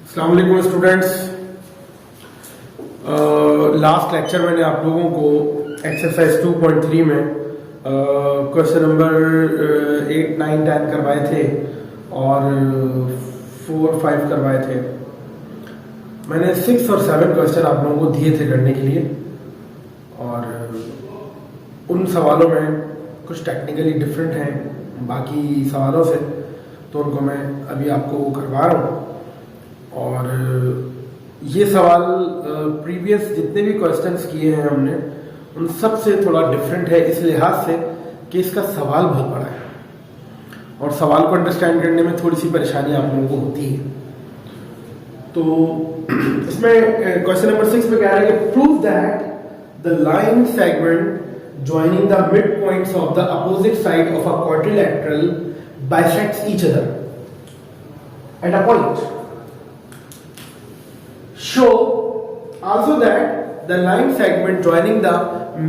अस्सलाम वालेकुम students. Last lecture मैंने आप लोगों को एक्सरसाइज 2.3 में क्वेश्चन नंबर 8, 9, 10 करवाए थे और 4, 5 करवाए थे। मैंने 6 और 7 क्वेश्चन आप लोगों को दिए थे करने के लिए और उन सवालों में कुछ टेक्निकली डिफरेंट हैं बाकी सवालों से, तो उनको मैं अभी आपको करवा रहा हूँ। और ये सवाल प्रीवियस जितने भी क्वेश्चंस किए हैं हमने उन सब से थोड़ा डिफरेंट है इस लिहाज से कि इसका सवाल बहुत बड़ा है और सवाल को अंडरस्टैंड करने में थोड़ी सी परेशानी आप लोगों को होती है। तो इसमें क्वेश्चन नंबर 6 में कह रहा है कि prove that the line segment joining the mid points of the opposite side of a quadrilateral bisects each other at a point. Show also that the line segment joining the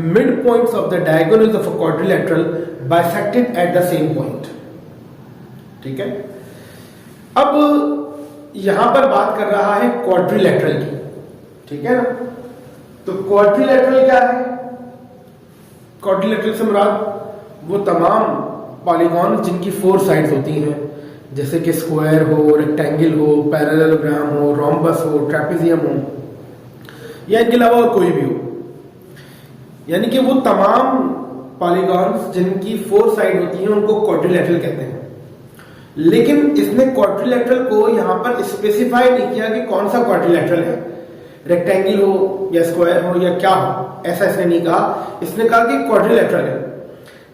midpoints of the diagonals of a quadrilateral bisected at the same point। ठीक है, अब यहां पर बात कर रहा है quadrilateral की, ठीक है ना। तो क्वाड्रिलैटरल क्या है? क्वाड्रिलैटरल से मुराद वो तमाम पॉलीगॉन जिनकी 4 साइड्स होती हैं, जैसे कि स्क्वायर हो, रेक्टेंगल हो, पैरेललोग्राम हो, रोम्बस हो, ट्रेपेजियम हो या इनके अलावा और कोई भी हो, यानी कि वो तमाम पॉलीगॉन्स जिनकी 4 साइड होती हैं उनको क्वाड्रिलैटरल कहते हैं। लेकिन इसने क्वाड्रिलैटरल को यहां पर स्पेसिफाई नहीं किया कि कौन सा क्वाड्रिलैटरल है, रेक्टेंगल हो या स्क्वायर हो या क्या हो, ऐसा इसने नहीं कहा। इसने कहा कि क्वाड्रिलैटरल है।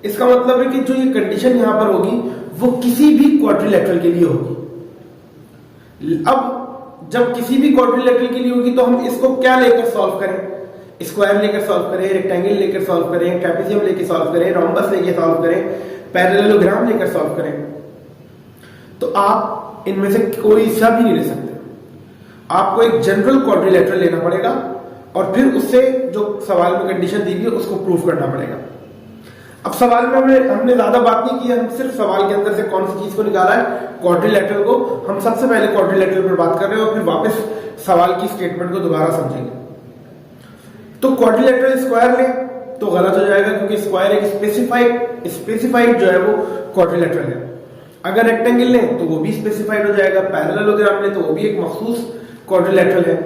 इसका मतलब है कि जो ये कंडीशन यहां पर होगी वो किसी भी क्वाड्रिलैटरल के लिए होगी। अब जब किसी भी क्वाड्रिलैटरल के लिए होगी तो हम इसको क्या लेकर सॉल्व करें? स्क्वायर लेकर सॉल्व करें, रेक्टेंगल लेकर सॉल्व करें, ट्रेपेजियम लेकर सॉल्व करें, रोम्बस लेकर सॉल्व करें, पैरेललोग्राम लेकर सॉल्व करें। तो आप इनमें से कोई सा भी नहीं ले सकते। आपको एक जनरल क्वाड्रिलैटरल लेना पड़ेगा और फिर उससे जो सवाल में कंडीशन दी गई उसको प्रूव करना पड़ेगा। अब सवाल में हमने ज्यादा बात नहीं की, हम सिर्फ सवाल के अंदर से कौन सी चीज को निकाला है, क्वाड्रिलैटरल को। हम सबसे पहले क्वाड्रिलैटरल पर बात कर रहे हैं और फिर वापस सवाल की स्टेटमेंट को दोबारा समझेंगे। तो क्वाड्रिलैटरल स्क्वायर ले तो गलत हो जाएगा क्योंकि स्क्वायर एक स्पेसिफाइड जो है वो क्वाड्रिलैटरल है। अगर रेक्टेंगल ले तो वो भी स्पेसिफाइड हो जाएगा, पैरेललोग्राम ले तो वो भी एक मखसूस क्वाड्रिलैटरल है।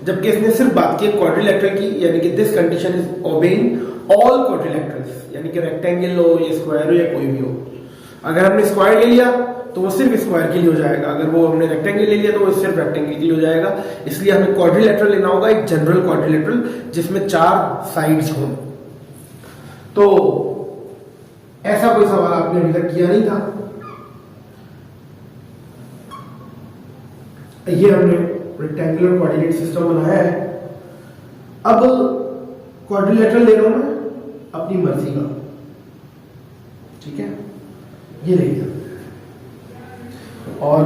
जबकि इसने सिर्फ बात की क्वाड्रिलैटरल की, यानी कि this condition is obeying all quadrilaterals, यानी कि रेक्टेंगल हो या स्क्वायर हो या कोई भी हो। अगर हमने स्क्वायर ले लिया तो वो सिर्फ स्क्वायर के लिए हो जाएगा, अगर वो हमने रेक्टेंगल ले लिया तो वो सिर्फ रेक्टेंगल के लिए हो जाएगा। इसलिए हमें क्वाड्रिलैटरल लेना होगा, एक जनरल क्वाड्रिलैटरल जिसमें 4 साइड्स हों। तो ऐसा कोई सवाल आपने अभी तक किया नहीं था। ये हमने रेक्टेंगुलर कोऑर्डिनेट सिस्टम बनाया है। अब क्वाड्रिलैटरल ले रहा हूं मैं अपनी मर्जी का, ठीक है, ये ले लिया और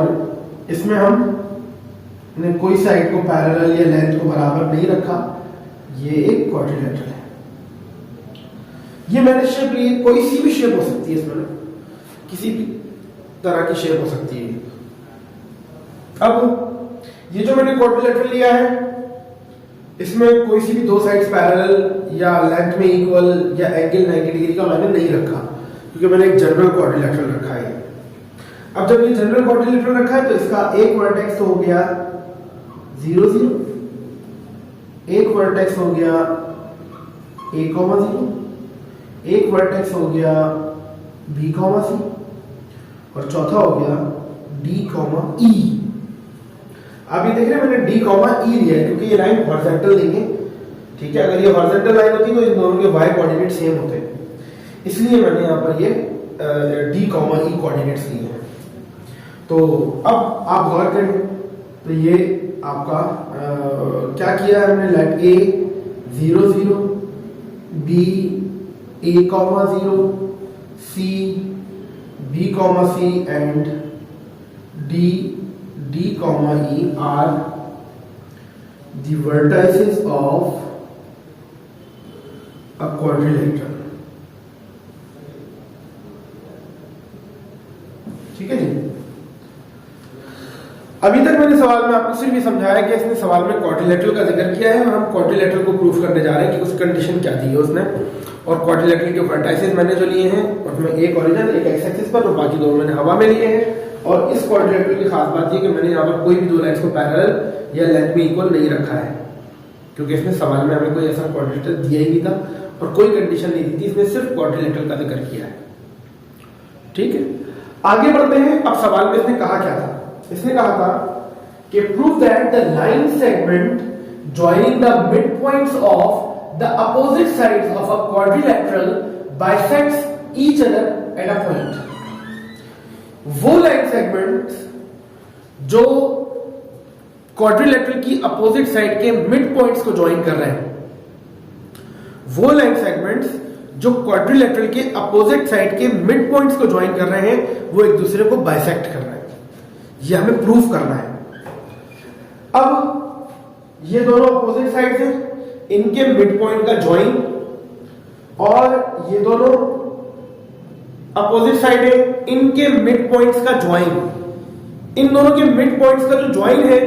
इसमें हमने कोई साइड को पैरेलल या लेंथ को बराबर नहीं रखा। ये एक क्वाड्रिलैटरल है। ये मैंने शेप ली, कोई सी भी शेप हो सकती है, इसमें किसी भी तरह की शेप हो सकती है। अब ये जो मैंने क्वाड्रिलैटरल लिया है इसमें कोई सी भी 2 साइड्स पैरेलल या लेंथ में इक्वल या एंगल 90 डिग्री का मैंने नहीं रखा क्योंकि मैंने एक जनरल क्वाड्रिलैटरल रखा है। अब जब ये जनरल क्वाड्रिलैटरल रखा है तो इसका एक वर्टेक्स तो हो गया 0, 0, एक वर्टेक्स हो गया a, 0, एक वर्टेक्स हो गया b, c और चौथा हो गया d, e। आप ये देख रहे हैं मैंने d, e लिया है क्योंकि ये लाइन हॉरिजॉन्टल नहीं है, ठीक है। अगर ये हॉरिजॉन्टल लाइन होती तो इन दोनों के y कोऑर्डिनेट सेम होते, इसलिए मैंने यहाँ पर ये d, e कोऑर्डिनेट्स लिए हैं। तो अब आप गौर करें तो ये आपका क्या किया है हमने, line a 0, 0, b a, 0, c b, c and d, e are the vertices of a quadrilateral, ठीक है जी। अभी तक मैंने सवाल में आपको सिर्फ ये समझाया कि इसने सवाल में क्वाड्रिलेटरल का जिक्र किया है और हम क्वाड्रिलेटरल को प्रूफ करने जा रहे हैं कि उस कंडीशन क्या दी है उसने। और क्वाड्रिलेटरल के वर्टाइसेस मैंने जो लिए हैं उसमें एक ओरिजिन एक एक्स एक्सिस पर और बाकी दो मैंने हवा में लिए हैं। और इस क्वाड्रिलेटरल की खास बात ये कि मैंने यहाँ पर कोई भी दो लाइन्स को पैरेलल या लेंथ में इक्वल नहीं रखा है, क्योंकि इसमें सवाल में हमें कोई ऐसा क्वाड्रिलेटरल दिया ही नहीं था और कोई कंडीशन नहीं दी थी, इसमें सिर्फ क्वाड्रिलेटरल का जिक्र किया है। ठीक है, आगे बढ़ते हैं। अब सवाल में इसने कहा क्या था? इसने कहा था कि prove that the line segment joining the mid points of the opposite sides of a quadrilateral bisects each other at a point. वो लाइन सेगमेंट्स जो क्वाड्रिलेटरल की अपोजिट साइड के मिड पॉइंट्स को ज्वाइन कर रहे हैं, वो लाइन सेगमेंट्स जो क्वाड्रिलेटरल के अपोजिट साइड के मिड पॉइंट्स को ज्वाइन कर रहे हैं, वो एक दूसरे को बाइसेक्ट कर रहे हैं। ये हमें प्रूफ करना है। अब ये दोनों अपोजिट साइड्स हैं, इनके मिड पॉइंट का ज्वाइन, और ये दोनों अपोजिट साइड है, इनके मिड पॉइंट्स का ज्वाइन। इन दोनों के मिड पॉइंट्स का जो ज्वाइन है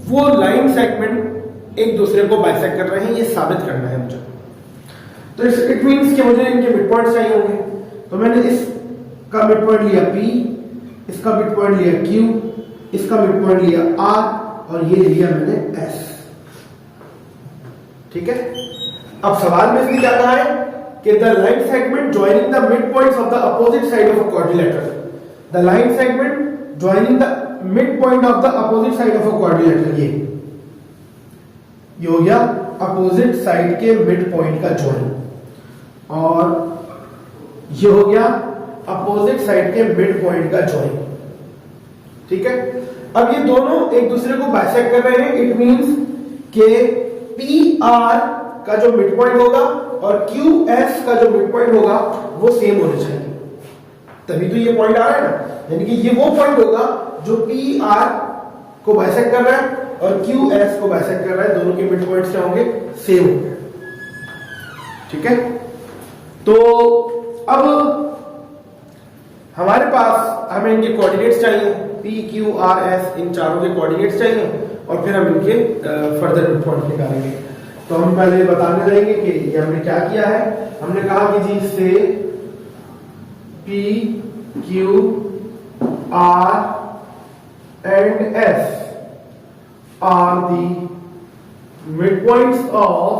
वो लाइन सेगमेंट एक दूसरे को बाइसेक्ट कर रहे हैं, ये साबित करना है मुझे। तो इट मींस कि मुझे इनके मिड पॉइंट्स चाहिए होंगे। तो मैंने इसका मिड पॉइंट लिया P, इसका मिड पॉइंट लिया Q, इसका मिड पॉइंट लिया R और ये लिया मैंने S। ठीक है, अब सवाल में इसने क्या कहा है कि the line segment joining the mid points of the opposite side of a quadrilateral, the line segment joining the mid point of the opposite side of a quadrilateral, ये हो गया अपोजिट साइड के मिड पॉइंट का join, और ये हो गया opposite side के मिड पॉइंट का ज्वाइन। ठीक है, अब ये दोनों एक दूसरे को बाइसेक्ट कर रहे हैं। इट मींस के PR का जो मिड पॉइंट होगा और QS का जो मिड पॉइंट होगा वो सेम होने चाहिए, तभी तो ये पॉइंट आ रहा है ना। यानी कि ये वो पॉइंट होगा जो PR को बाइसेक्ट कर रहा है और QS को बाइसेक्ट कर रहा है, दोनों के मिड पॉइंट्स क्या होंगे? सेम होंगे। ठीक है, तो अब हमारे पास हमें इनके कोऑर्डिनेट्स चाहिए, P Q R S, इन चारों के कोऑर्डिनेट्स चाहिए और फिर हम इनके फर्दर मिड पॉइंट निकालेंगे। तो हम पहले बताने जाएंगे कि ये हमने क्या किया है। हमने कहा कि जी से P Q R and S are the midpoints of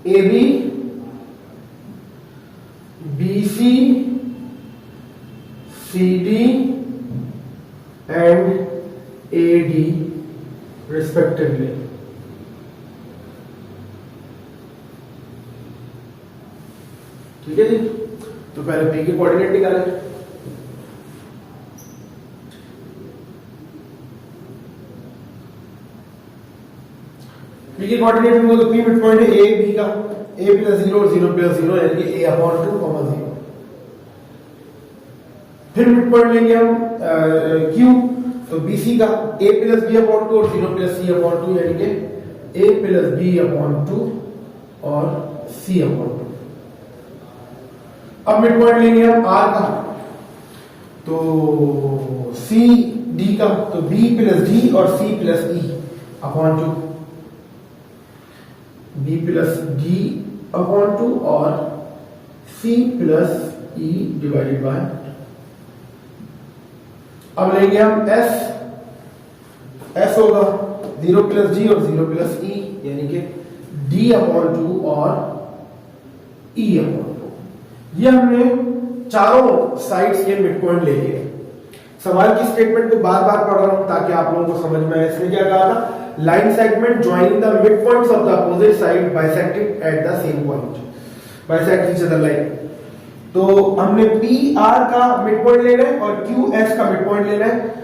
AB, BC, CD and AD respectively। ठीक है जी, तो पहले P के कोऑर्डिनेट निकालें। P के कोऑर्डिनेट में तो P मिड पॉइंट है A B का, A प्लस 0 और 0 प्लस 0 यानी कि A अपॉन 2 कॉमा 0। फिर मिड पॉइंट लेंगे हम Q, तो BC का A प्लस B अपॉन 2 और 0 प्लस C अपॉन 2 यानी कि A प्लस B अपॉन 2 और C अपॉन 2। अब मिड पॉइंट लेंगे हम R का, तो C D का, तो B प्लस D और C plus E upon 2, B plus D upon 2 और C plus E divided bye. अब लेंगे हम S होगा 0 प्लस G और 0 प्लस E यानी कि D अपॉन 2 और E अपॉन 2। ये हमने चारों साइड्स के मिड पॉइंट ले लिए। सवाल की स्टेटमेंट को बार बार पढ़ रहा हूं ताकि आप लोगों को समझ में आए। इसमें क्या कहा था? Line segment joining the mid points of the opposite side bisected at the same point, bisect each other line. तो हमने PR का मिड पॉइंट लेना है और QS का मिड पॉइंट लेना है।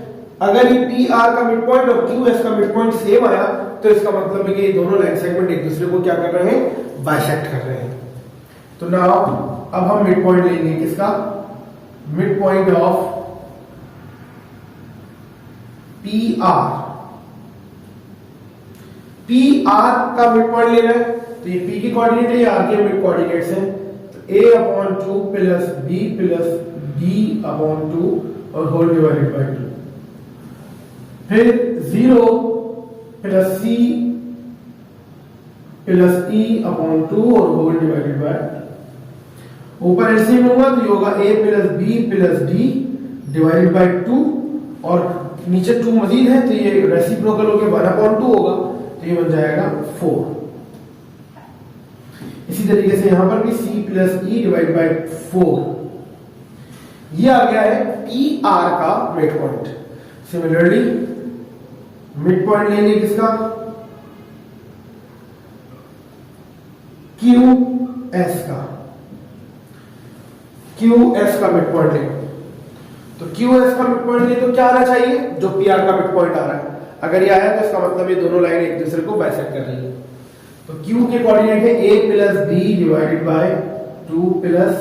अगर ये PR का मिड पॉइंट और QS का मिड पॉइंट सेम आया तो इसका मतलब है कि ये दोनों लाइन सेगमेंट एक दूसरे को क्या कर रहे हैं? बाइसेक्ट कर रहे हैं। तो नाउ अब हम मिड पॉइंट लेंगे किसका? Mid point of PR। PR का मिड पॉइंट लेना है, तो ये P की कोऑर्डिनेट है, ये R के मिड कोऑर्डिनेट्स हैं। तो A upon 2 plus B plus d/2 और होल डिवाइडेड बाय 2। फिर 0 प्लस c प्लस e/2 और होल डिवाइडेड बाय, ऊपर एलसीएम होगा तो ये होगा a plus b plus d divided by 2 और नीचे 2 मजीद है तो ये रेसिप्रोकल होकर 1/2 होगा तो ये बन जाएगा 4। इसी तरीके से यहां पर भी c plus e divide by 4, ये आ गया है PR का mid point. Similarly mid point लेंगे किसका, QS का, QS का मिड पॉइंट लेंगे तो QS का मिड पॉइंट ले तो क्या आना चाहिए, जो PR का मिड पॉइंट आ रहा है। अगर ये आया तो इसका मतलब ये दोनों लाइन एक दूसरे को बाइसेक्ट कर रही है। तो Q के कोऑर्डिनेट है a plus b divided by 2 plus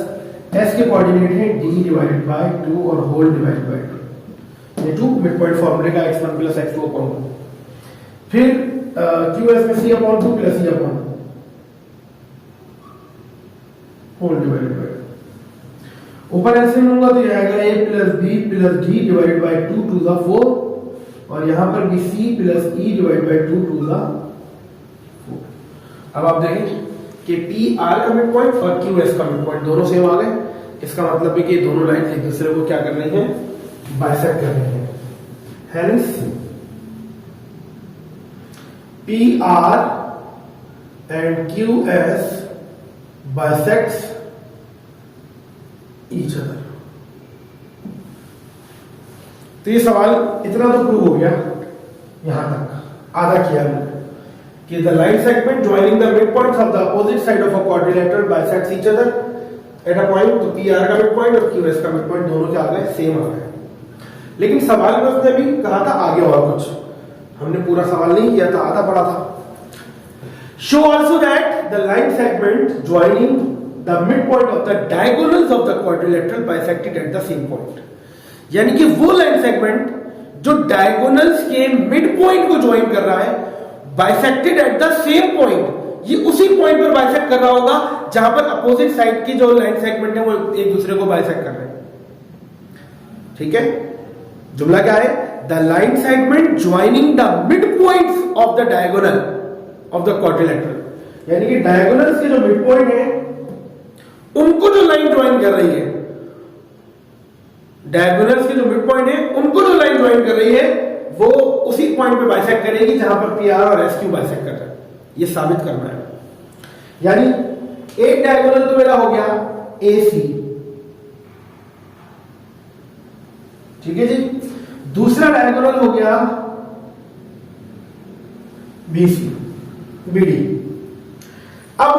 S के कोऑर्डिनेट है d डिवाइडेड बाय 2 और होल डिवाइडेड बाय 2। ये 2 मिड पॉइंट फार्मूले का x1 प्लस x2 अपॉन 2। फिर QS में c/2 plus e/2 whole divided by, ऊपर एलसीएम होगा तो ये आएगा a plus b plus d divided by 2 to the 4 और यहां पर भी c plus e divided by 2 to the 4। अब आप देखें कि PR का मिड पॉइंट और QS का मिड पॉइंट दोनों सेम आ गए। इसका मतलब है कि दोनों लाइन एक दूसरे को क्या कर रही हैं, बाइसेक्ट कर रही हैं। Hence PR and QS bisects each other। तो ये सवाल इतना तो प्रूव हो गया, यहां तक आधा किया हमने कि the line segment joining the midpoints of the opposite side of a quadrilateral bisects each other at a point। तो PR का midpoint और QS का midpoint दोनों क्या आ गए, सेम आ गए। लेकिन सवाल में उसने भी कहा था आगे और कुछ, हमने पूरा सवाल नहीं किया था, आधा पढ़ा था। Show also that the line segment joining the midpoint of the diagonals of the quadrilateral bisected at the same point। यानी कि वो लाइन सेगमेंट जो डायगोनल्स के मिड पॉइंट को ज्वाइन कर रहा है, bisected at the same point, ये उसी पॉइंट पर बाइसेक्ट कर रहा होगा जहां पर अपोजिट साइड की जो लाइन सेगमेंट है वो एक दूसरे को बाइसेक्ट कर रहे हैं। ठीक है, जुमला क्या है, the line segment joining the mid points of the diagonal of the quadrilateral, यानी कि डायगोनल्स के जो मिड पॉइंट है उनको जो लाइन ज्वाइन कर रही है, डायगोनल्स के जो मिड पॉइंट है उनको जो लाइन ज्वाइन कर रही है वो उसी पॉइंट पे बाइसेक्ट करेगी जहां पर PR और SQ बाइसेक्ट कर रहा है। ये साबित करना है। यानी एक डायगोनल तो मेरा हो गया AC, ठीक है जी, दूसरा डायगोनल हो गया BD। अब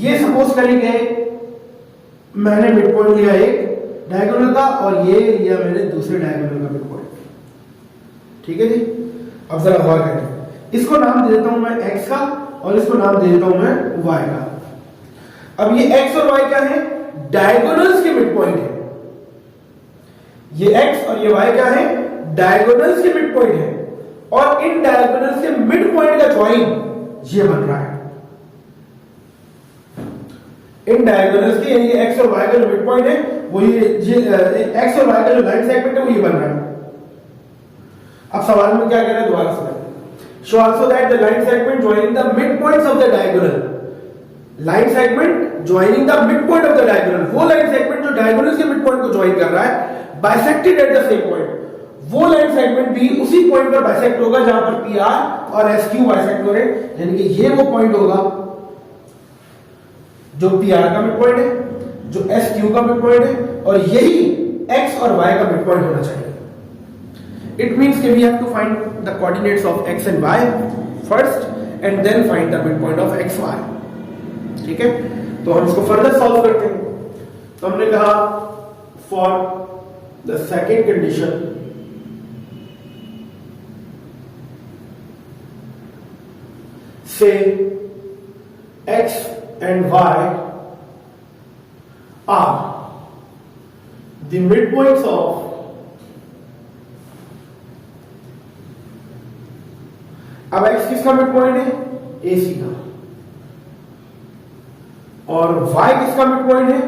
ये सपोज करेंगे मैंने मिड पॉइंट लिया एक डायगोनल का और ये लिया मैंने दूसरे डायगोनल का मिड पॉइंट, ठीक है जी। अब जरा गौर करें, इसको नाम दे देता हूं मैं x का और इसको नाम दे देता हूं मैं y का। अब ये x और y क्या है, डायगोनल्स के मिड पॉइंट है। ये x और ये y क्या है, डायगोनल्स के मिड पॉइंट है और इन डायगोनल्स के मिड पॉइंट का ज्वाइन ये बन रहा है। इन डायगोनल्स के यानी x और y का जो मिड पॉइंट है वो ये x और y का जो लाइन सेगमेंट है वो ये बन रहा है। अब सवाल में क्या कह रहा है, दोबारा सुनिए। Show also that the line segment joining the mid points of the diagonal, line segment joining the mid point of the diagonal, वो लाइन सेगमेंट जो डायगोनल के मिड पॉइंट को ज्वाइन कर रहा है, bisected at the same point, वो line segment भी उसी पॉइंट पर बाइसेक्ट होगा जहां पर PR और SQ बाइसेक्ट हो रहे हैं। यानी कि ये वो पॉइंट होगा जो PR का मिड पॉइंट है, जो SQ का मिड पॉइंट है और यही x और y का मिड पॉइंट होना चाहिए। It means that we have to find the coordinates of x and y first and then find the midpoint of xy। ठीक है, तो हम इसको फर्दर सॉल्व करते हैं। तो हमने कहा फॉर द सेकेंड कंडीशन से x and y are the midpoints of अब x किसका मिड पॉइंट है, AC का, और y किसका मिड पॉइंट है,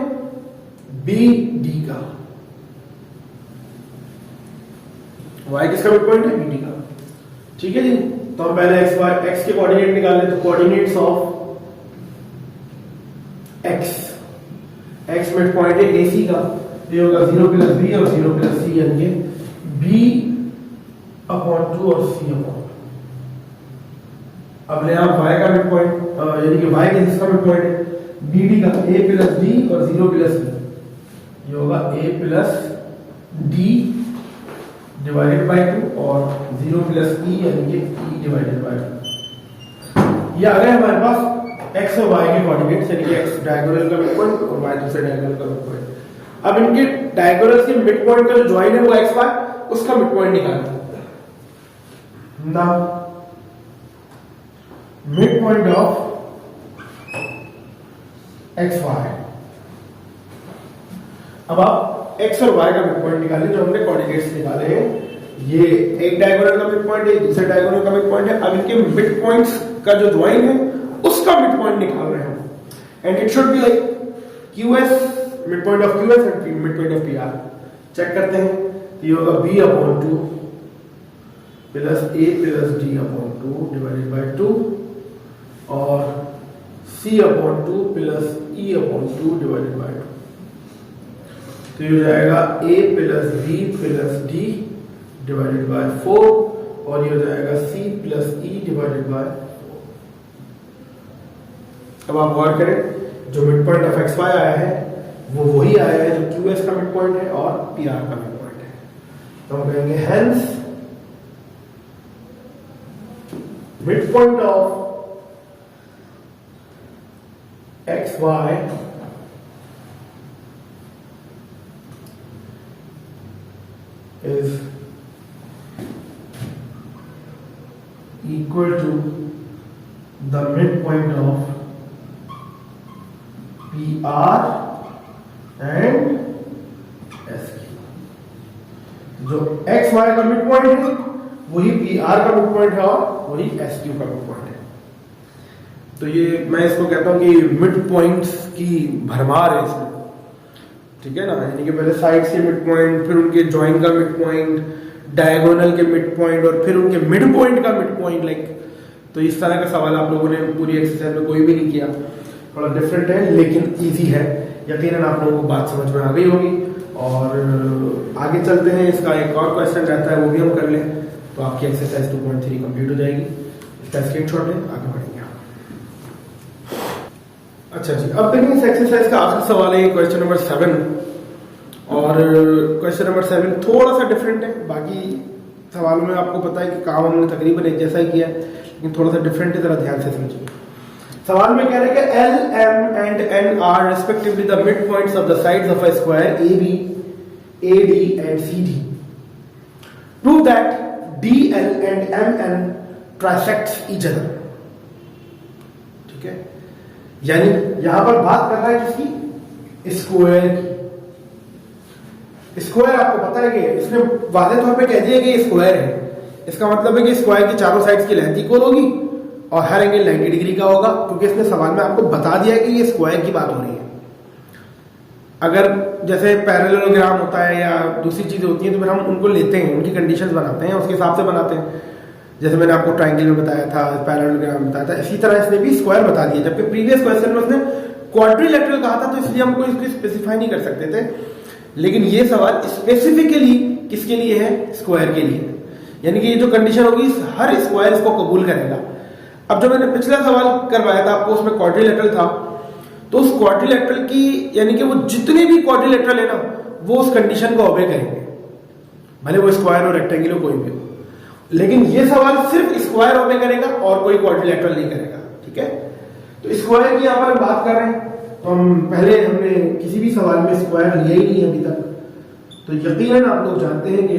BD का। y किसका मिड पॉइंट है? BD का। ठीक है जी, तो हम पहले x के कोऑर्डिनेट निकाल लें। तो coordinates of x mid point है AC का, ये होगा 0 + b और 0 + c, यानी b/2 और c/2। अब ले आप y का मिड पॉइंट, यानी कि y के किसका मिड पॉइंट है? BD का, a + d और 0 + c, ये होगा a + d डिवाइडेड बाय 2 और 0 + e, यानी कि e डिवाइडेड बाय 2। ये आ गए हमारे पास x और y के कोऑर्डिनेट्स, यानी कि x डायगोनल का मिड पॉइंट और y दूसरे डायगोनल का मिड पॉइंट। अब इनके डायगोनल्स के मिड पॉइंट का जो जॉइन है वो x y, उसका मिड पॉइंट निकालना है। Now mid point of x y, अब आप x और y का मिड पॉइंट निकालें जो हमने कोऑर्डिनेट्स निकाले हैं। ये एक डायगोनल का मिड पॉइंट है, दूसरे डायगोनल का मिड पॉइंट है। अब इनके मिड पॉइंट्स का जो ज्वाइन है उसका मिड पॉइंट निकाल रहे हैं हम, and it should be like QS, mid point of QS and mid point of PR। Check करते हैं, ये होगा b/2 plus a + d/2 divided by 2 और c/2 plus e/2 divided by 2। तो ये हो जाएगा a + b + d divided bye 4 और ये हो जाएगा c + e डिवाइडेड बाय 4। अब आप गौर करें, जो मिड पॉइंट ऑफ xy आया है वो वही आया है जो QS का मिड पॉइंट है और PR का मिड पॉइंट है। तो हम कहेंगे hence mid point of xy is equal to the midpoint of PR and SQ। जो XY का मिड पॉइंट है वही PR का मिड पॉइंट है और वही SQ का मिड पॉइंट है। तो ये मैं इसको कहता हूं कि मिड पॉइंट्स की भरमार है इसमें, ठीक है ना। यानी कि पहले साइड से मिड पॉइंट, फिर उनके जॉइन का मिड पॉइंट, डायगोनल के मिड पॉइंट और फिर उनके मिड पॉइंट का मिड पॉइंट, लाइक। तो इस तरह का सवाल आप लोगों ने पूरी एक्सरसाइज में कोई भी नहीं किया, थोड़ा डिफरेंट है लेकिन इजी है। यकीनन आप लोगों को बात समझ में आ गई होगी। और आगे चलते हैं, इसका एक और क्वेश्चन रहता है वो भी हम कर लें, तो आपकी एक्सरसाइज 2.3 कंप्लीट हो जाएगी। इसका स्क्रीनशॉट लें, आगे बढ़ेंगे। अच्छा जी, अब देखिए इस एक्सरसाइज का आखिरी सवाल है क्वेश्चन नंबर 7। और क्वेश्चन नंबर 7 थोड़ा सा डिफरेंट है। बाकी सवालों में आपको पता है कि काम हमने तकरीबन एक जैसा ही किया है, लेकिन थोड़ा सा डिफरेंट है, जरा ध्यान से समझिए। सवाल में कह रहे हैं कि L, M and N are respectively the midpoints of the sides of a square AB, AD and CD. Prove that DL and MN trisects each other. ठीक है, यानी यहां पर बात कर रहा है किसकी? स्क्वायर की। स्क्वायर आपको पता है कि इसने वाज़ेह तौर पे कह दिया कि ये स्क्वायर है। इसका मतलब है कि स्क्वायर की चारों साइड्स की लेंथ इक्वल होगी और हर एंगल 90 डिग्री का होगा, क्योंकि इसने सवाल में आपको बता दिया कि ये स्क्वायर की बात हो रही है। अगर जैसे पैरेललोग्राम होता है या दूसरी चीजें होती हैं तो फिर हम उनको लेते हैं, उनकी कंडीशंस बनाते हैं, उसके हिसाब से बनाते हैं। जैसे मैंने आपको ट्रायंगल में बताया था, पैरेललोग्राम बताया था, इसी तरह इसने भी स्क्वायर बता दिया। जबकि प्रीवियस क्वेश्चन में उसने क्वाड्रिलेटरल कहा था, तो इसलिए हमको इसको स्पेसिफाई नहीं कर सकते थे। लेकिन ये सवाल स्पेसिफिकली किसके लिए है? स्क्वायर के लिए। यानी कि ये जो कंडीशन होगी हर स्क्वायर इसको कबूल करेगा। अब जो मैंने पिछला सवाल करवाया था आपको, उसमें क्वाड्रिलेटरल था, तो उस क्वाड्रिलेटरल की यानी कि वो जितने भी क्वाड्रिलेटरल है ना, वो उस कंडीशन को ओबे करेंगे, भले वो स्क्वायर और रेक्टेंगल कोई भी हो। लेकिन ये सवाल सिर्फ स्क्वायर ओबे करेगा और कोई क्वाड्रिलेटरल नहीं करेगा। ठीक है, तो स्क्वायर की यहां पर हम बात कर रहे हैं, तो हम पहले हमने किसी भी सवाल में स्क्वायर लिया ही नहीं अभी तक। तो यकीनन आप लोग जानते हैं कि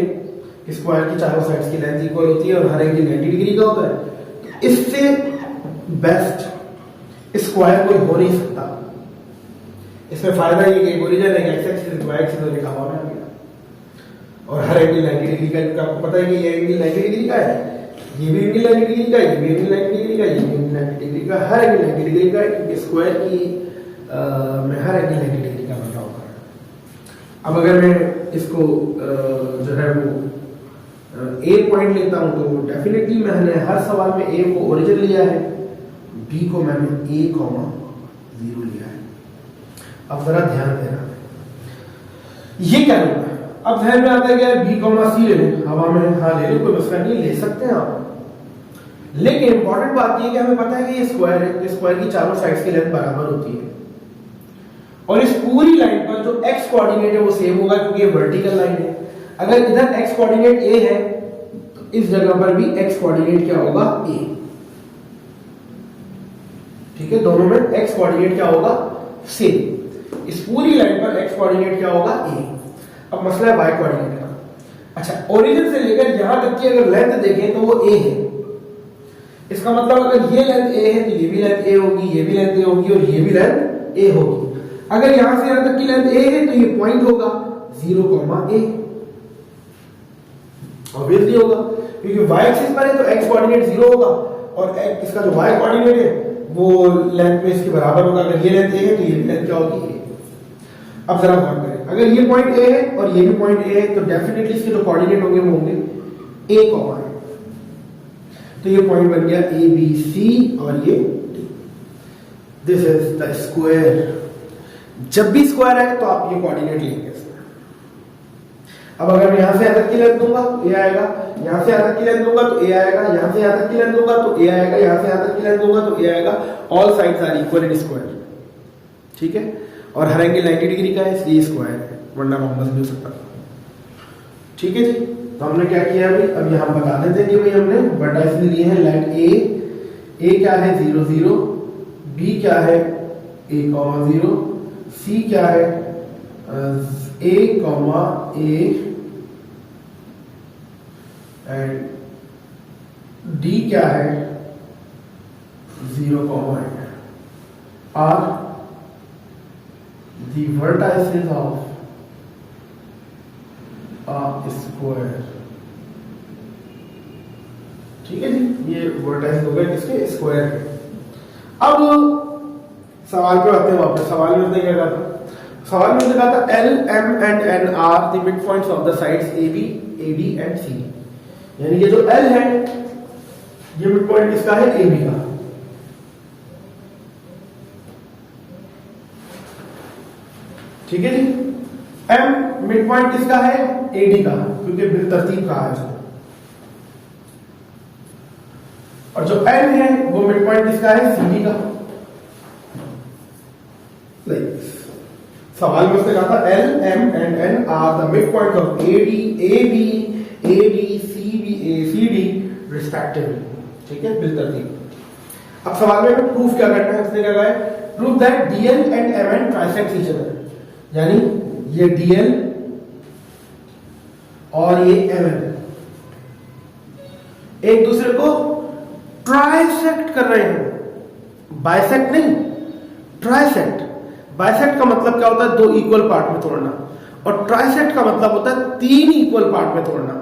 स्क्वायर की चारों साइड्स की लेंथ इक्वल होती है और हर एंगल 90 डिग्री का होता है। इससे बेस्ट स्क्वायर कोई हो नहीं सकता। इसमें फायदा ये कि ओरिजिन है, एक्स एक्सिस तो वाई एक्सिस लिखा हुआ है और हर एंगल 90 डिग्री का। आपको पता है कि ये एंगल 90 डिग्री का है, ये भी एंगल 90 डिग्री का है, ये भी एंगल 90 डिग्री का है, ये भी एंगल 90 डिग्री का, हर एंगल 90 डिग्री का है, क्योंकि स्क्वायर की में हर एंगल 90 डिग्री का बना होगा। अब अगर मैं इसको जो है वो ए पॉइंट लेता हूं तो डेफिनेटली मैंने हर सवाल में ए को ओरिजिन लिया है, बी को मैंने ए कॉमा 0 लिया है। अब जरा ध्यान देना, ये क्या लूंगा? अब ध्यान में आता है कि यार बी कॉमा सी ले लें, हवा में हाँ ले लें, कोई मसला नहीं, ले सकते हैं आप। लेकिन इंपॉर्टेंट बात ये कि हमें पता है कि ये स्क्वायर है, स्क्वायर की चारों साइड्स की लेंथ बराबर होती है, और इस पूरी लाइन पर जो एक्स कोऑर्डिनेट है वो सेम होगा क्योंकि ये वर्टिकल लाइन है। अगर इधर एक्स कोऑर्डिनेट ए है तो इस जगह पर भी एक्स कोऑर्डिनेट क्या होगा? ए। ठीक है, दोनों में एक्स कोऑर्डिनेट क्या होगा? सेम। इस पूरी लाइन पर एक्स कोऑर्डिनेट क्या होगा? ए। अब मसला है वाई कोऑर्डिनेट का। अच्छा, ओरिजिन से लेकर यहां तक की अगर लेंथ देखें तो वो ए है, इसका मतलब अगर ये लेंथ ए है तो ये भी लेंथ ए होगी, ये भी लेंथ ए होगी, और ये भी लेंथ ए होगी। अगर यहां से यहां तक की लेंथ ए है तो ये पॉइंट होगा 0, ए। ऑब्वियसली होगा क्योंकि y एक्सिस पर है तो x कोऑर्डिनेट 0 होगा, और इसका जो y कोऑर्डिनेट है वो लेंथ में इसके बराबर होगा। अगर ये लेंथ a है तो ये भी लेंथ क्या होगी? a। अब जरा गौर करें, अगर ये पॉइंट a है और ये भी पॉइंट a है तो डेफिनेटली इसके जो कोऑर्डिनेट होंगे वो होंगे a, तो ये पॉइंट बन गया a b c और ये d। This is the square. जब भी स्क्वायर है तो आप ये कोऑर्डिनेट लेंगे। अब अगर मैं यहां से यहां तक की लेंथ दूंगा तो ए आएगा, यहां से यहां तक की लेंथ दूंगा तो ए आएगा, यहां से यहां तक की लेंथ दूंगा तो ए आएगा, यहां से यहां तक की लेंथ दूंगा तो ए आएगा। All sides are equal in square. ठीक है, और हर एंगल 90 डिग्री का है इसलिए स्क्वायर है, वरना रोम्बस भी हो सकता था। ठीक है जी, तो हमने क्या किया भाई? अब यहां बता देते हैं कि भाई हमने वर्टाइसेस लिए हैं लाइन ए क्या है? 0 0, बी क्या है? a 0, सी क्या है? a, a, एंड डी क्या है? 0, a। Are the vertices of a square। ठीक है जी, ये वर्टाइस हो गए किसके? स्क्वायर के। अब सवाल पे आते हैं वापस। सवाल में क्या कहा था? सवाल में कहा था L, M and N are the midpoints of the sides AB, AD and CD। यानी ये जो L है ये मिड पॉइंट किसका है? AB का। ठीक है जी, M मिड पॉइंट किसका है? AD का, क्योंकि बिल तरतीब कहा है इसको। और जो N है वो मिड पॉइंट किसका है? CD का। सवाल में उसने कहा था L, M and N are the midpoints of AD, AB, AD, CD respectively। ठीक है, बिल तरतीब। अब सवाल में प्रूफ क्या करना है? उसने क्या कहा है? Proof that DL and MN trisect each other। यानी ये DL और ये MN एक दूसरे को ट्राइसेक्ट कर रहे हैं, बाइसेक्ट नहीं, ट्राइसेक्ट। बाइसेक्ट का मतलब क्या होता है? 2 इक्वल पार्ट में तोड़ना, और ट्राइसेक्ट का मतलब होता है 3 इक्वल पार्ट में तोड़ना।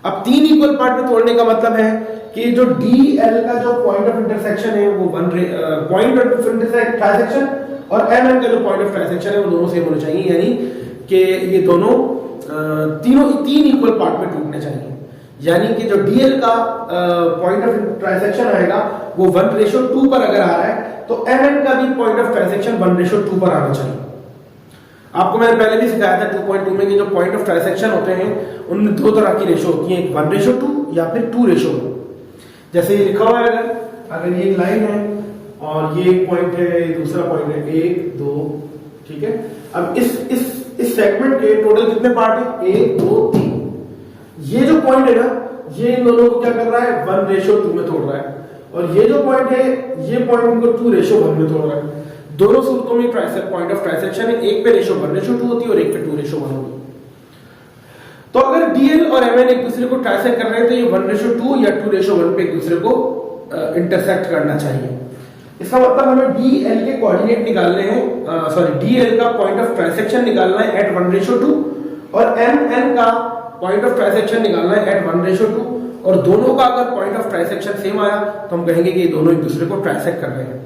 अब 3 इक्वल पार्ट में तोड़ने का मतलब है कि जो DL का जो पॉइंट ऑफ इंटरसेक्शन है वो पॉइंट ऑफ ट्राइसेक्शन, और MN का जो पॉइंट ऑफ ट्राइसेक्शन है वो दोनों सेम होने चाहिए, यानी कि ये दोनों तीन इक्वल पार्ट में टूटने चाहिए। यानी कि जो DL का पॉइंट ऑफ ट्राइसेक्शन आएगा वो 1:2 पर अगर आ रहा है तो MN का भी पॉइंट ऑफ ट्राइसेक्शन 1:2 पर आना चाहिए। आपको मैंने पहले भी सिखाया था 2.2 में कि जो पॉइंट ऑफ ट्राइसेक्शन होते हैं उनमें 2 तरह की रेशो होती है, एक 1:2 या फिर 2:1। जैसे ये लिखा हुआ है, अगर ये एक लाइन है और ये एक पॉइंट है, दूसरा पॉइंट है 1 2, ठीक है। अब इस सेगमेंट के टोटल कितने पार्ट है? 1 2 3। ये जो पॉइंट है ना, ये इन दोनों को क्या कर रहा है? 1:2 में तोड़ रहा है, और ये जो पॉइंट है ये पॉइंट इनको 2:1 में तोड़ रहा है। दोनों सूरतों में पॉइंट ऑफ ट्राइसेक्शन है, एक पे रेशो 1:2 होती है और एक पे 2:1 होती है। तो अगर DL और MN एक दूसरे को ट्राइसेक्ट कर रहे हैं तो ये 1:2 या 2:1 पे एक दूसरे को इंटरसेक्ट करना चाहिए। इसका मतलब हमें DL के कोऑर्डिनेट निकालने हैं, DL का पॉइंट ऑफ ट्राइसेक्शन निकालना है एट 1:2 और MN का पॉइंट ऑफ ट्राइसेक्शन निकालना है एट 1:2, और दोनों का अगर पॉइंट ऑफ ट्राइसेक्शन सेम आया तो हम कहेंगे कि ये दोनों एक दूसरे को ट्राइसेक्ट कर रहे हैं।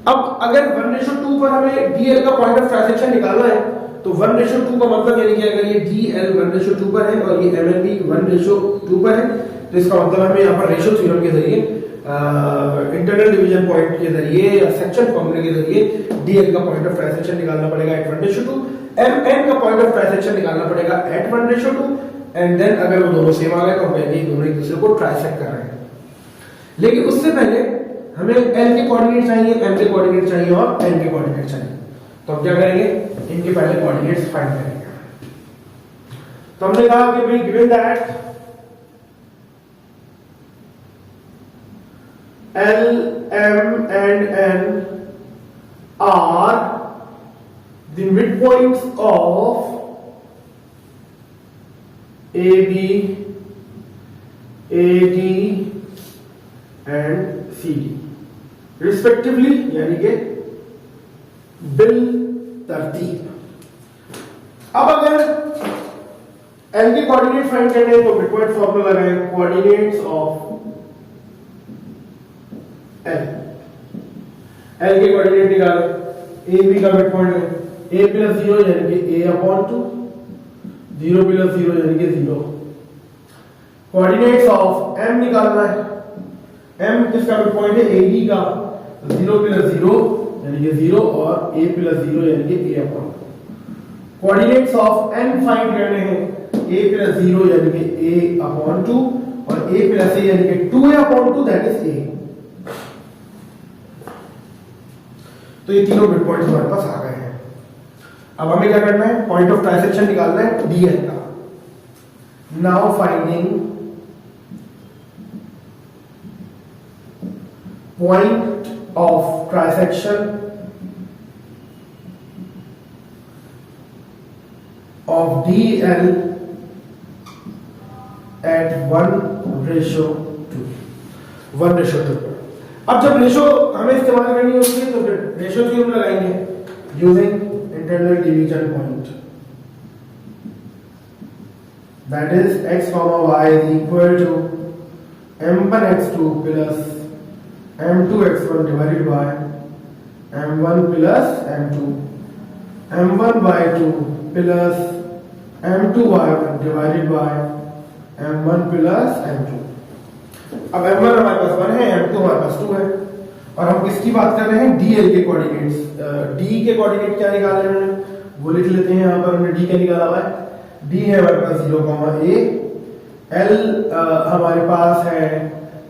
अब अगर 1:2 पर हमें DL का पॉइंट ऑफ ट्राइसेक्शन निकालना है तो 1:2 का मतलब यानी कि अगर ये DL 1:2 पर है और ये ML भी 1:2 पर है, तो इसका मतलब हमें यहाँ पर रेशियो थ्योरम के जरिए, इंटरनल डिवीजन पॉइंट के जरिए या सेक्शन फॉर्मूले के जरिए DL का पॉइंट ऑफ ट्रांसेक्शन निकालना पड़ेगा एट 1:2, MN का पॉइंट ऑफ ट्रांसेक्शन निकालना पड़ेगा एट 1:2, एंड देन अगर वो दोनों सेम आ गए तो हम कहेंगे दोनों एक दूसरे को ट्रांसेक्ट कर रहे हैं। लेकिन उससे पहले हमें L के कोऑर्डिनेट चाहिए, M के कोऑर्डिनेट चाहिए और N के कोऑर्डिनेट चाहिए। तो हम क्या करेंगे, इनके पहले कोऑर्डिनेट्स फाइंड करेंगे। तो हमने कहा कि भाई given that L, M and N are the midpoints of AB, AD and CD respectively, यानी कि बिल तरतीब। अब अगर L के कोऑर्डिनेट फाइंड करने हैं तो मिड पॉइंट फॉर्मूला लगाएं, कोऑर्डिनेट्स ऑफ L के कोऑर्डिनेट निकालें, AB का मिड पॉइंट है A + 0 यानी कि A/2, 0 + 0 यानी कि 0। कोऑर्डिनेट्स ऑफ M निकालना है, M किसका मिड पॉइंट है AD का, 0 + 0 यानी कि 0 और A + 0 यानी कि A/2। Coordinates of N find करने हैं, A + 0 यानी कि A/2 और A + A यानी कि 2A/2 दैट इज A। तो ये तीनों मिड पॉइंट्स हमारे पास आ गए हैं। अब हमें क्या करना है, पॉइंट ऑफ ट्रांसेक्शन निकालना है DL का। Now finding point of transaction of DL at 1:2। 1:2। अब जब रेशो हमें इस्तेमाल करनी होती है तो फिर रेशो थ्योरम लगाएंगे using internal division point, that is x, y is equal to m1x2 plus m2x1 divided by m1 plus m2, m1y2 plus m2y1 divided by m1 plus m2। अब m1 हमारे पास 1 है, m2 हमारे पास 2 है, और हम किसकी बात कर रहे हैं, DL के कोऑर्डिनेट्स। D के कोऑर्डिनेट क्या निकाले हैं वो लिख लेते हैं। यहाँ पर हमने D क्या निकाला हुआ है, D है हमारे पास 0, A, L हमारे पास है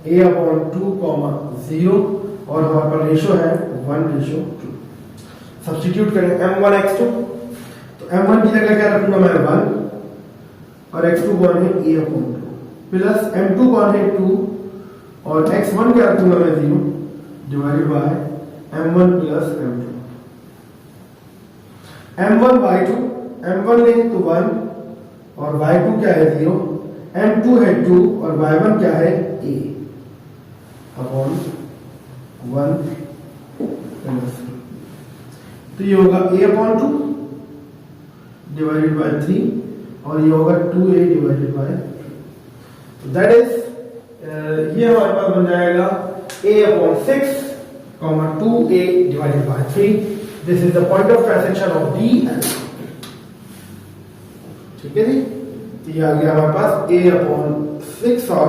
A/2, 0 और हमारे पास रेशो है 1:2। सब्स्टिट्यूट करें m1x2, तो m1 की जगह क्या रखूंगा मैं 1 और x2 कौन है A/2 प्लस m2 कौन है 2 और x1 क्या रखूंगा मैं 0 divided by m1 plus m2। m1y2, m1 ले तो 1 और y2 क्या है 0, m2 है 2 और y1 क्या है a अपॉन 1 प्लस। तो ये होगा a/2 डिवाइडेड बाय 3 और ये होगा 2a divided by, that is ये हमारे पास बन जाएगा a/6, 2a divided by 3। This is the point of transaction of DL। ठीक है जी, ये आ गया हमारे पास a/6 और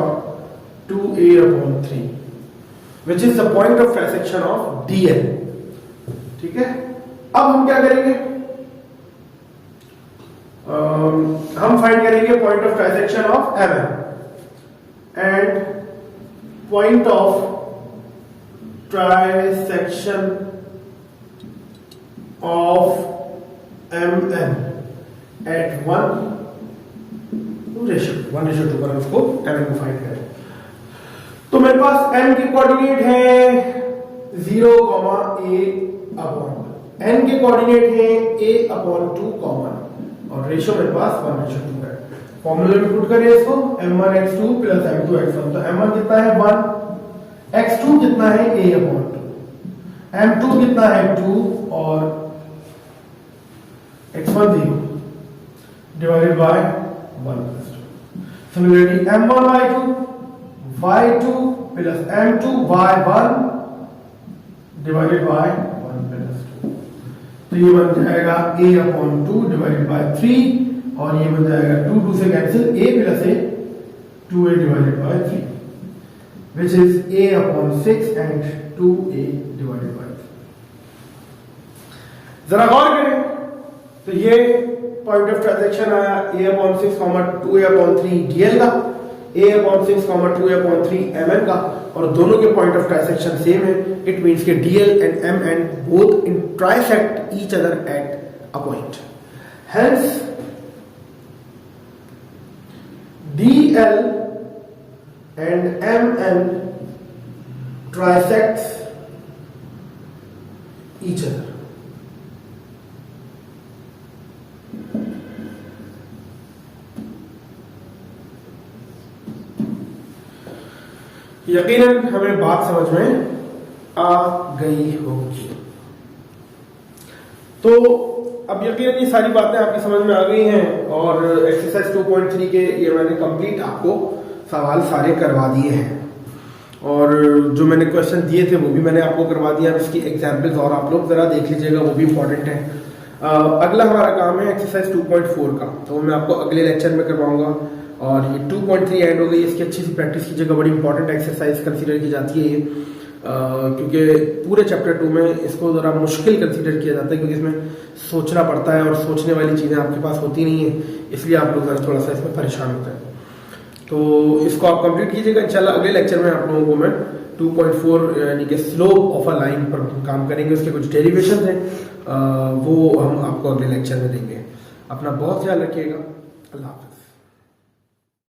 2a/3 which is the point of transaction of DL। ठीक है, अब हम क्या करेंगे, हम फाइंड करेंगे point of transaction of MM and point of trisection of MM at 1:2 पर हम उसको MM को फाइंड करें। तो मेरे पास M के कोऑर्डिनेट है 0, A/1, N के कोऑर्डिनेट है A/2 कॉमन और रेशियो मेरे पास 1:2 है। फॉर्मूले में पुट करिए इसको, m1x2 प्लस m2x1, तो m1 कितना है 1, x2 कितना है A/2, m2 कितना है 2 और x1 0 divided by 1 plus 2। Similarly m1y2 y2 plus m2 y1 divided by 1 plus 2। तो ये बन जाएगा a/2 डिवाइडेड बाय 3 और ये बन जाएगा 2 से cancel a plus a 2a divided by 3 which is a/6 and 2a divided by 3। जरा गौर करें तो ये पॉइंट ऑफ ट्रांजैक्शन आया a/6, 2a/3 dl का, a/6, 2a/3 mn का, और दोनों के पॉइंट ऑफ ट्रांजैक्शन सेम है। इट मींस के dl and mn both intersect each other at a point, hence dl and mn trisects each other। यकीनन हमें बात समझ में आ गई होगी। तो अब यकीनन ये सारी बातें आपकी समझ में आ गई हैं और एक्सरसाइज 2.3 के ये मैंने कंप्लीट आपको सवाल सारे करवा दिए हैं और जो मैंने क्वेश्चन दिए थे वो भी मैंने आपको करवा दिया। उसकी एग्जाम्पल्स और आप लोग जरा देख लीजिएगा, वो भी इंपॉर्टेंट है। अगला हमारा काम है एक्सरसाइज 2.4 का, तो मैं आपको अगले लेक्चर में करवाऊंगा। और ये 2.3 एंड हो गई, इसकी अच्छी सी प्रैक्टिस कीजिएगा। बड़ी इंपॉर्टेंट एक्सरसाइज कंसीडर की जाती है ये, क्योंकि पूरे चैप्टर 2 में इसको ज़रा मुश्किल कंसीडर किया जाता है, क्योंकि इसमें सोचना पड़ता है और सोचने वाली चीज़ें आपके पास होती नहीं है, इसलिए आप लोग थोड़ा सा इसमें परेशान होते हैं। तो इसको आप कंप्लीट कीजिएगा। इंशाल्लाह अगले लेक्चर में आप लोगों को मैं 2.4 यानी कि स्लोप ऑफ अ लाइन पर काम करेंगे। उसके कुछ डेरिवेशन हैं, वो हम आपको अगले लेक्चर में देंगे। अपना बहुत ख्याल रखिएगा। अल्लाह हाफ़िज़।